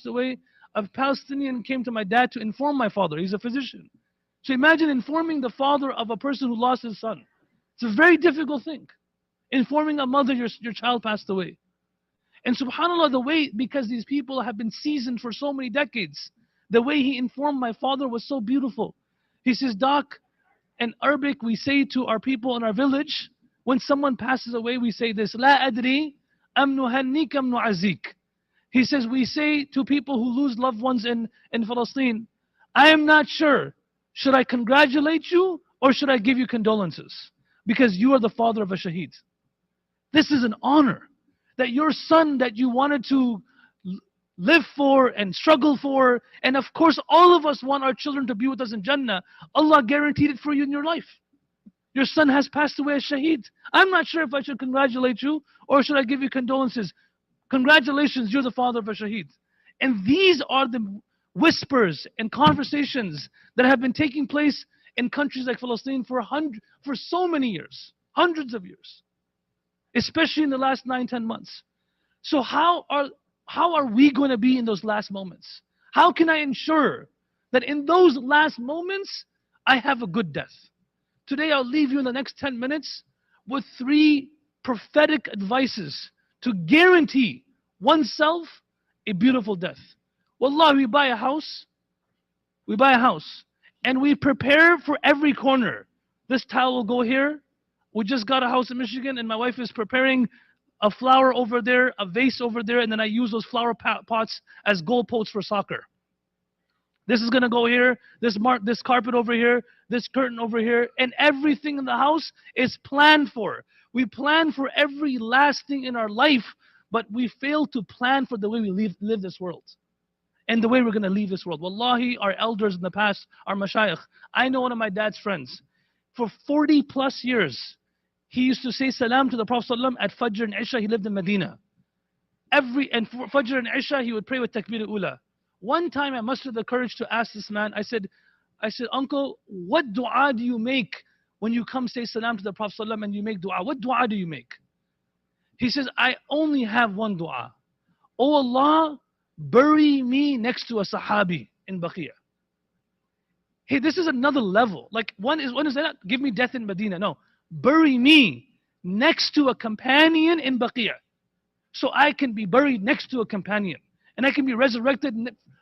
away, a Palestinian came to my dad to inform my father. He's a physician. So imagine informing the father of a person who lost his son. It's a very difficult thing. Informing a mother your child passed away. And subhanAllah, the way, because these people have been seasoned for so many decades, the way he informed my father was so beautiful. He says, Doc, in Arabic, we say to our people in our village, when someone passes away, we say this, La adri am nuhannik am nu'azik. He says, we say to people who lose loved ones in Palestine, I am not sure. Should I congratulate you or should I give you condolences? Because you are the father of a shaheed. This is an honor that your son that you wanted to live for and struggle for, and of course all of us want our children to be with us in Jannah. Allah guaranteed it for you in your life. Your son has passed away as shaheed. I'm not sure if I should congratulate you or should I give you condolences. Congratulations, you're the father of a shaheed. And these are the whispers and conversations that have been taking place in countries like Palestine for so many years, hundreds of years, especially in the last 9-10 months. So how are we going to be in those last moments? How can I ensure that in those last moments, I have a good death? Today, I'll leave you in the next 10 minutes with 3 prophetic advices to guarantee oneself a beautiful death. Wallah, we buy a house, and we prepare for every corner. This tile will go here. We just got a house in Michigan, and my wife is preparing a flower over there, a vase over there, and then I use those flower pots as goalposts for soccer. This is going to go here, this carpet over here, this curtain over here, and everything in the house is planned for. We plan for every last thing in our life, but we fail to plan for the way we live this world and the way we're going to leave this world. Wallahi, our elders in the past, our mashayikh. I know one of my dad's friends. For 40 plus years, he used to say salam to the Prophet ﷺ at Fajr and Isha. He lived in Medina. For Fajr and Isha, he would pray with Takbir al-Ula. One time I mustered the courage to ask this man, I said, Uncle, what dua do you make when you come say salam to the Prophet ﷺ and you make dua? What dua do you make? He says, I only have one dua. Oh Allah, bury me next to a sahabi in Baqiyah. Hey, this is another level. Like one is that, give me death in Medina. No, bury me next to a companion in Baqiyah. So I can be buried next to a companion. And I can be resurrected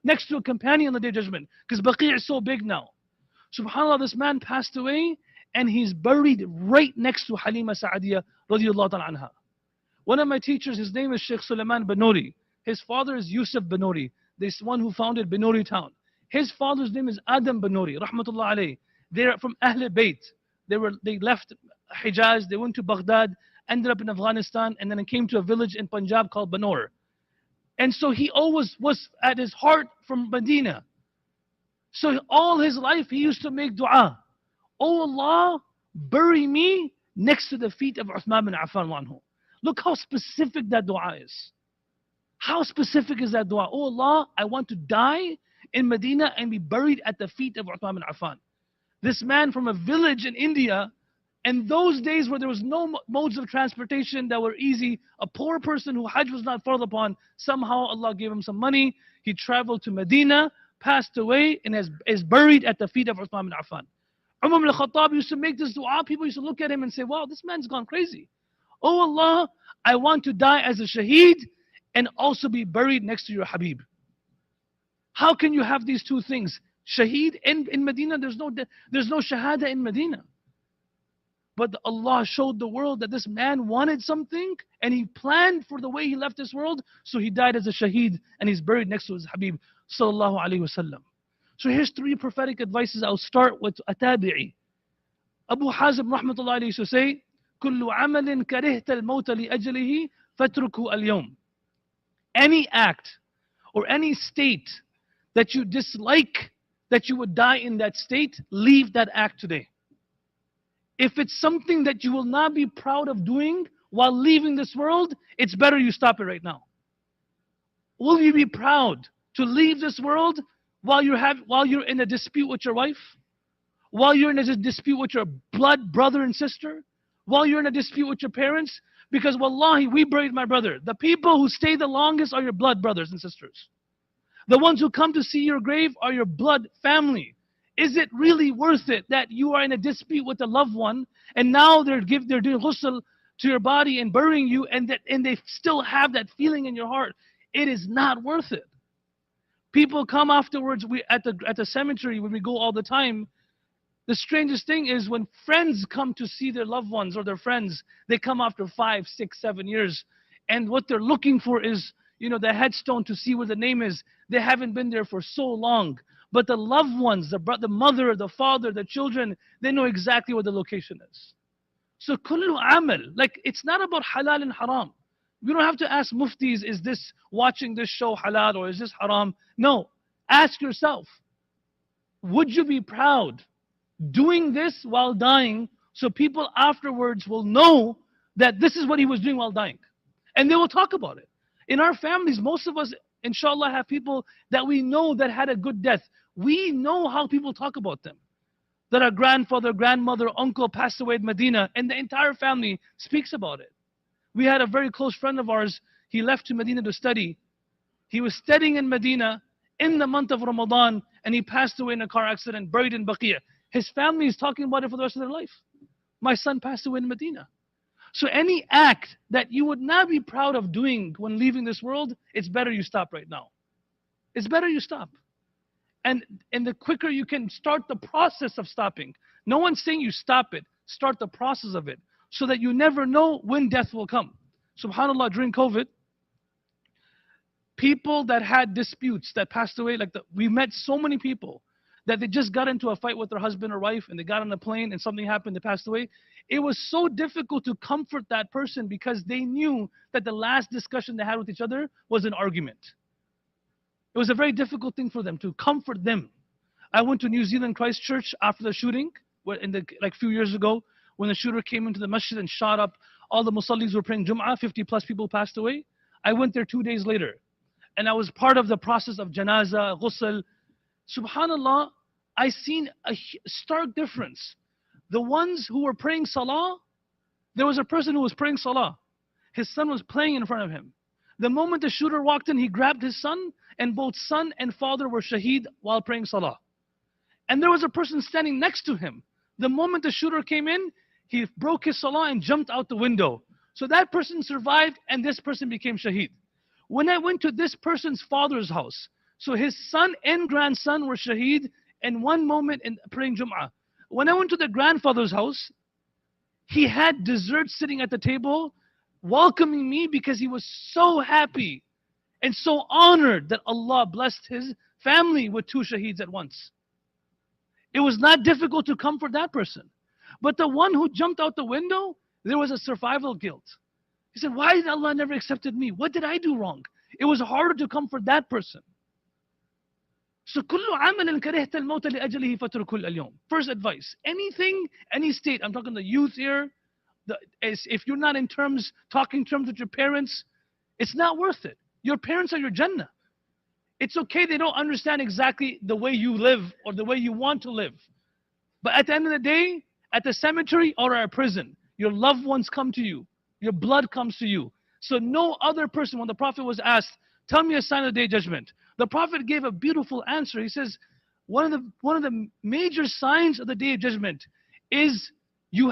next to a companion on the Day of Judgment. Because Baqiyah is so big now. SubhanAllah, this man passed away and he's buried right next to Halima Sa'adiyah radiyallahu ta'ala anha. One of my teachers, his name is Sheikh Sulaiman Banuri. His father is Yusuf Banuri, this one who founded Banuri town. His father's name is Adam Banuri, rahmatullah alayh. They're from Ahl Bayt. They left Hijaz, they went to Baghdad, ended up in Afghanistan, and then it came to a village in Punjab called Banur. And so he always was at his heart from Medina. So all his life he used to make dua. Oh Allah, bury me next to the feet of Uthman bin Affan anhu. Look how specific that dua is. How specific is that dua? Oh Allah, I want to die in Medina and be buried at the feet of Uthman bin Affan. This man from a village in India, in those days where there was no modes of transportation that were easy, a poor person who Hajj was not frowned upon, somehow Allah gave him some money. He traveled to Medina, passed away, and is buried at the feet of Uthman bin Affan. Umar ibn al-Khattab used to make this dua. People used to look at him and say, wow, this man's gone crazy. Oh Allah, I want to die as a shaheed and also be buried next to your Habib. How can you have these two things? Shaheed in Medina, there's no shahada in Medina. But Allah showed the world that this man wanted something and he planned for the way he left this world, so he died as a shaheed and he's buried next to his Habib sallallahu alaihi wasallam. So here's 3 prophetic advices. I'll start with a tabi'i. Abu Hazim rahmatullah alayhi used to say, كل عمل كرهت الموت لأجله فاتركه اليوم. Any act or any state that you dislike that you would die in that state, leave that act today. If it's something that you will not be proud of doing while leaving this world, it's better you stop it right now. Will you be proud to leave this world while you're in a dispute with your wife? While you're in a dispute with your blood brother and sister? While you're in a dispute with your parents? Because wallahi, we buried my brother. The people who stay the longest are your blood brothers and sisters. The ones who come to see your grave are your blood family. Is it really worth it that you are in a dispute with a loved one and now they're doing ghusl to your body and burying you, and they still have that feeling in your heart? It is not worth it. People come afterwards. We at the cemetery when we go all the time. The strangest thing is when friends come to see their loved ones or their friends, they come after 5, 6, 7 years. And what they're looking for is, the headstone to see where the name is. They haven't been there for so long. But the loved ones, the mother, the father, the children, they know exactly where the location is. So kullu amal, like it's not about halal and haram. We don't have to ask muftis, is this watching this show halal or is this haram? No. Ask yourself, would you be proud doing this while dying so people afterwards will know that this is what he was doing while dying? And they will talk about it. In our families, most of us, inshallah, have people that we know that had a good death. We know how people talk about them. That our grandfather, grandmother, uncle passed away in Medina, and the entire family speaks about it. We had a very close friend of ours. He left to Medina to study. He was studying in Medina in the month of Ramadan, and he passed away in a car accident, buried in Baqiyah. His family is talking about it for the rest of their life. My son passed away in Medina. So any act that you would not be proud of doing when leaving this world, it's better you stop right now. It's better you stop. And the quicker you can start the process of stopping. No one's saying you stop it. Start the process of it so that you never know when death will come. SubhanAllah, during COVID, people that had disputes that passed away, we met so many people that they just got into a fight with their husband or wife and they got on a plane and something happened, they passed away. It was so difficult to comfort that person because they knew that the last discussion they had with each other was an argument. It was a very difficult thing for them to comfort them. I went to New Zealand Christchurch after the shooting, few years ago, when the shooter came into the masjid and shot up. All the musallis were praying Jum'ah, 50 plus people passed away. I went there 2 days later, and I was part of the process of janaza, ghusl. Subhanallah, I seen a stark difference. The ones who were praying salah, there was a person who was praying salah. His son was playing in front of him. The moment the shooter walked in, he grabbed his son, and both son and father were shaheed while praying salah. And there was a person standing next to him. The moment the shooter came in, he broke his salah and jumped out the window. So that person survived, and this person became shaheed. When I went to this person's father's house, so his son and grandson were shaheed in one moment in praying Jum'ah. When I went to the grandfather's house, he had dessert sitting at the table, welcoming me because he was so happy and so honored that Allah blessed his family with 2 shaheeds at once. It was not difficult to comfort that person. But the one who jumped out the window, there was a survival guilt. He said, why did Allah never accepted me? What did I do wrong? It was harder to comfort that person. So كل عمل كرهت الموت لأجله فتركه اليوم. First advice, anything, any state, I'm talking the youth here, if you're not talking terms with your parents, it's not worth it. Your parents are your Jannah. It's okay they don't understand exactly the way you live or the way you want to live. But at the end of the day, at the cemetery or at a prison, your loved ones come to you. Your blood comes to you. So no other person, when the Prophet was asked, tell me a sign of the day of judgment, the Prophet gave a beautiful answer. He says, one of the major signs of the day of judgment is you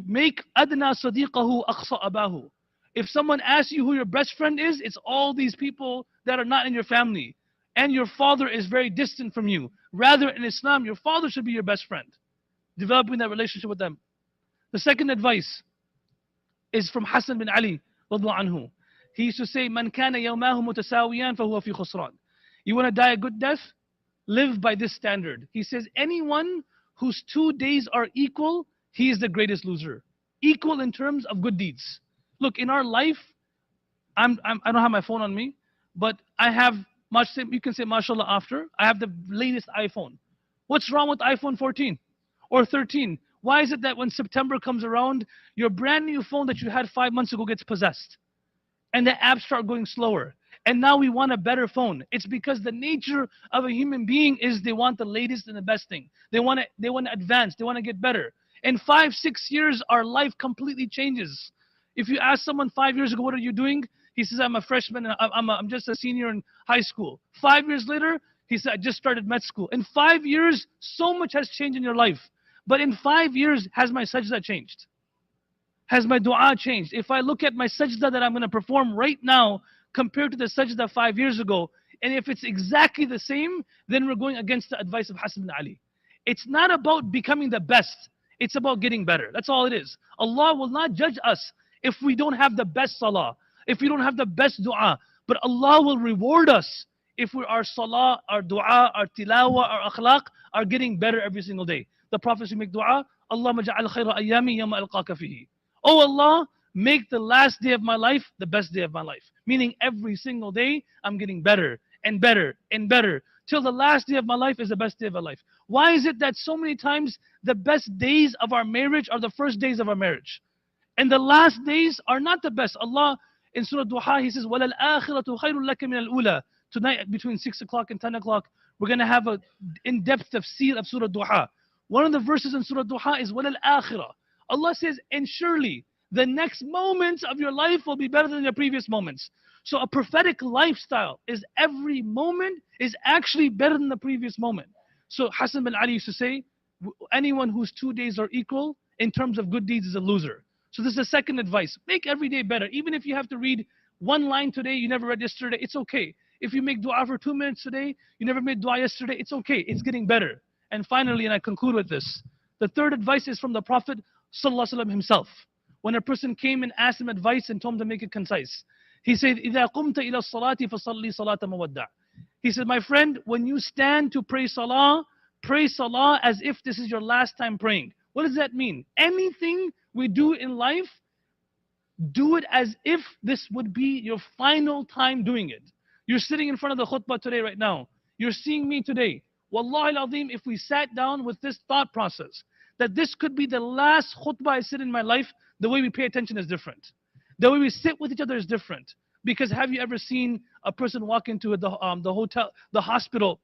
make adna sadiqahu aqsa abahu. If someone asks you who your best friend is, it's all these people that are not in your family. And your father is very distant from you. Rather, in Islam, your father should be your best friend. Developing that relationship with them. The second advice is from Hassan bin Ali, radiyallahu anhu. He used to say, Man kana yawmahu mutasawiyan fahuwa fi khusran. You want to die a good death? Live by this standard. He says, anyone whose 2 days are equal, he is the greatest loser. Equal in terms of good deeds. Look, in our life, I don't have my phone on me, but I have you can say mashallah after, I have the latest iPhone. What's wrong with iPhone 14 or 13? Why is it that when September comes around, your brand new phone that you had 5 months ago gets possessed? And the apps start going slower. And now we want a better phone. It's because the nature of a human being is they want the latest and the best thing. They want to advance. They want to get better. In 5, 6 years, our life completely changes. If you ask someone 5 years ago, what are you doing? He says, I'm a freshman and I'm just a senior in high school. 5 years later, he said, I just started med school. In 5 years, so much has changed in your life. But in 5 years, has my sajda changed? Has my dua changed? If I look at my sajda that I'm going to perform right now compared to the sajda 5 years ago, and if it's exactly the same, then we're going against the advice of Hassan bin Ali. It's not about becoming the best. It's about getting better. That's all it is. Allah will not judge us if we don't have the best salah, if we don't have the best dua. But Allah will reward us if our salah, our dua, our tilawa, our akhlaq are getting better every single day. The prophets who make dua, Allahumma ja'al khayra ayyami yawma alqaka fihi. Oh Allah, make the last day of my life the best day of my life. Meaning every single day I'm getting better and better and better till the last day of my life is the best day of my life. Why is it that so many times the best days of our marriage are the first days of our marriage? And the last days are not the best. Allah in Surah Duha, He says, وَلَلْآخِرَةُ خَيْرٌ لَكَ مِنَ الْأُولَى. Tonight between 6 o'clock and 10 o'clock, we're going to have an in-depth tafsir of Surah Duha. One of the verses in Surah Duha is وَلَلْآخِرَةُ. Allah says, and surely the next moments of your life will be better than your previous moments. So a prophetic lifestyle is every moment is actually better than the previous moment. So Hassan bin Ali used to say, anyone whose 2 days are equal in terms of good deeds is a loser. So this is the second advice. Make every day better. Even if you have to read one line today you never read yesterday, it's okay. If you make dua for 2 minutes today, you never made dua yesterday, it's okay. It's getting better. And finally, and I conclude with this, the third advice is from the Prophet ﷺ himself. When a person came and asked him advice and told him to make it concise, he said, إِذَا قُمْتَ إِلَى الصَّلَاةِ فَصَلِّي صَلَاةَ مَوَدَّعٍ. He said, my friend, when you stand to pray salah as if this is your last time praying. What does that mean? Anything we do in life, do it as if this would be your final time doing it. You're sitting in front of the khutbah today right now. You're seeing me today. Wallahi al-azim, if we sat down with this thought process, that this could be the last khutbah I sit in my life, the way we pay attention is different. The way we sit with each other is different. Because have you ever seen a person walk into the hotel, the hospital,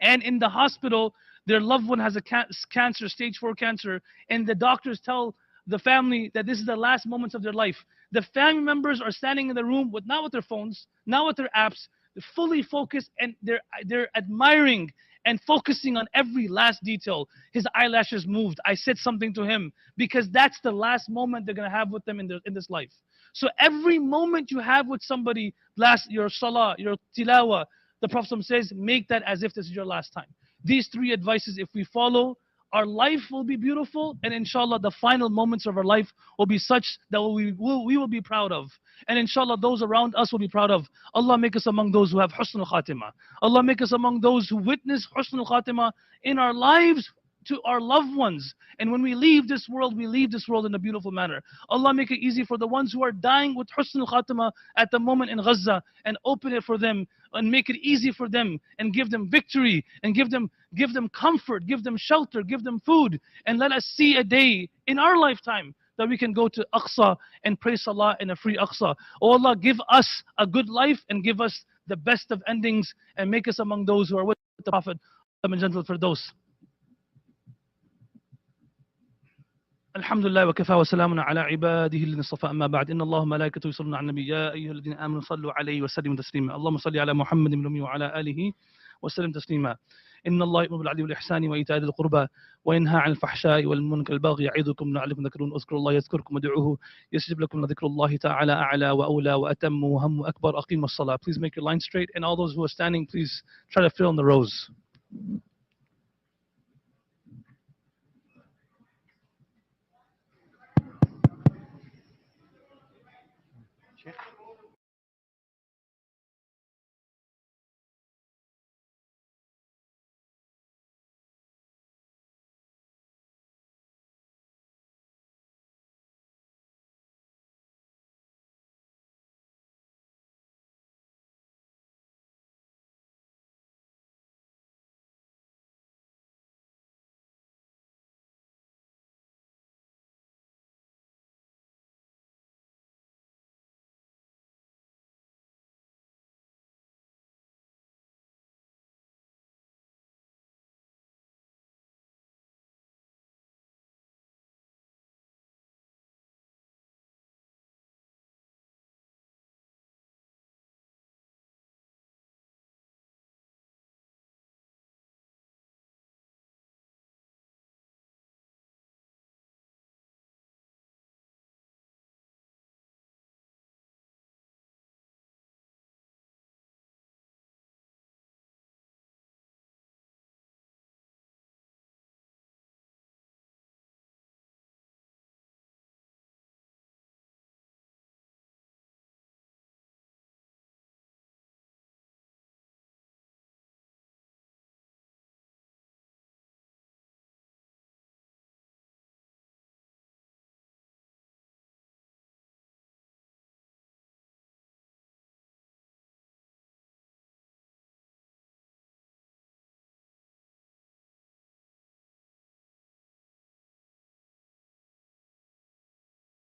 and in the hospital, their loved one has a cancer, stage 4 cancer, and the doctors tell the family that this is the last moments of their life. The family members are standing in the room not with their phones, not with their apps, they're fully focused, and they're admiring and focusing on every last detail. His eyelashes moved. I said something to him, because that's the last moment they're going to have with them in this life. So every moment you have with somebody, your salah, your tilawa, the Prophet says, make that as if this is your last time. These 3 advices, if we follow, our life will be beautiful, and inshallah the final moments of our life will be such that we will be proud of. And inshallah those around us will be proud of. Allah make us among those who have husnul khatimah. Allah make us among those who witness husnul khatimah in our lives to our loved ones. And when we leave this world in a beautiful manner. Allah make it easy for the ones who are dying with husnul khatimah at the moment in Gaza, and open it for them and make it easy for them and give them victory and give them comfort, give them shelter, give them food. And let us see a day in our lifetime that we can go to Aqsa and pray Salah in a free Aqsa. Oh Allah, give us a good life and give us the best of endings, and make us among those who are with the Prophet. For those. الحمد لله وكفى وسلام على عباده الذين اصطفى أما بعد إن الله وملائكته يصلون على النبي يا أيها الذين آمنوا صلوا عليه وسلموا تسليما اللهم صل على محمد الأمي وعلى آله وسلم تسليما إن الله يأمر بالعدل والإحسان وإيتاء ذي القربى وينهى عن الفحشاء والمنكر والبغي يعظكم لعلكم تذكرون اذكروا الله يذكركم ودعوه يستجب لكم لذكر الله تعالى أعلى وأولى وأتم وهم أكبر أقيموا الصلاة. Please make your line straight, and all those who are standing, please try to fill in the rows.